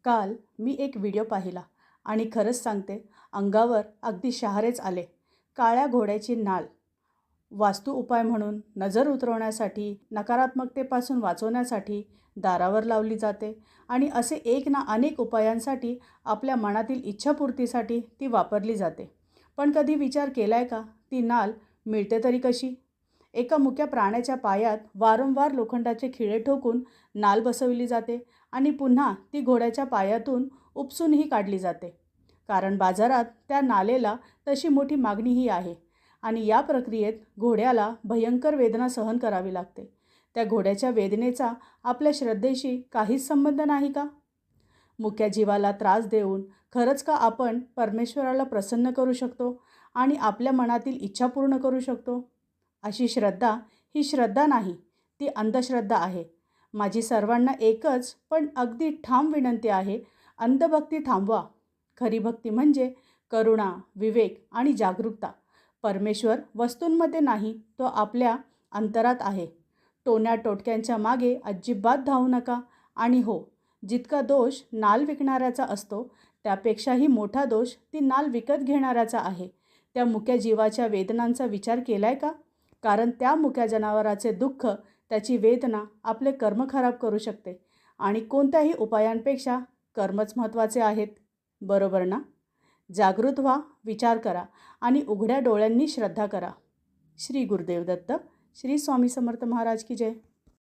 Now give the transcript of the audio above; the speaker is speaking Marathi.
काल मी एक व्हिडिओ पाहिला आणि खरंच सांगते, अंगावर अगदी शहारेच आले. काळ्या घोड्याची नाल वास्तू उपाय म्हणून नजर उतरवण्यासाठी, नकारात्मकतेपासून वाचवण्यासाठी दारावर लावली जाते आणि असे एक ना अनेक उपायांसाठी आपल्या मनातील इच्छापूर्तीसाठी ती वापरली जाते. पण कधी विचार केलाय का, ती नाल मिळते तरी कशी? एका मुक्या प्राण्याच्या पायात वारंवार लोखंडाचे खिळे ठोकून नाल बसवली जाते आणि पुन्हा ती घोड्याच्या पायातून उपसूनही काढली जाते. कारण बाजारात त्या नालेला तशी मोठी मागणीही आहे आणि या प्रक्रियेत घोड्याला भयंकर वेदना सहन करावी लागते. त्या घोड्याच्या वेदनेचा आपल्या श्रद्धेशी काहीच संबंध नाही का? मुक्या जीवाला त्रास देऊन खरंच का आपण परमेश्वराला प्रसन्न करू शकतो आणि आपल्या मनातील इच्छा पूर्ण करू शकतो? अशी श्रद्धा ही श्रद्धा नाही, ती अंधश्रद्धा आहे. माझी सर्वांना एकच पण अगदी ठाम विनंती आहे, अंधभक्ती थांबवा. खरी भक्ती म्हणजे करुणा, विवेक आणि जागरूकता. परमेश्वर वस्तूंमध्ये नाही, तो आपल्या अंतरात आहे. टोन्या टोटक्यांच्या मागे अजिबात धावू नका. आणि हो, जितका दोष नाल विकणाऱ्याचा असतो त्यापेक्षाही मोठा दोष ती नाल विकत घेणाऱ्याचा आहे. त्या मुक्या जीवाच्या वेदनांचा विचार केलाय का? कारण त्या मुक्या जनावराचे दुःख, त्याची वेदना आपले कर्म खराब करू शकते आणि कोणत्याही उपायांपेक्षा कर्मच महत्त्वाचे आहेत. बरोबर ना? जागृत व्हा, विचार करा आणि उघड्या डोळ्यांनी श्रद्धा करा. श्री गुरुदेव दत्त. श्री स्वामी समर्थ महाराज की जय.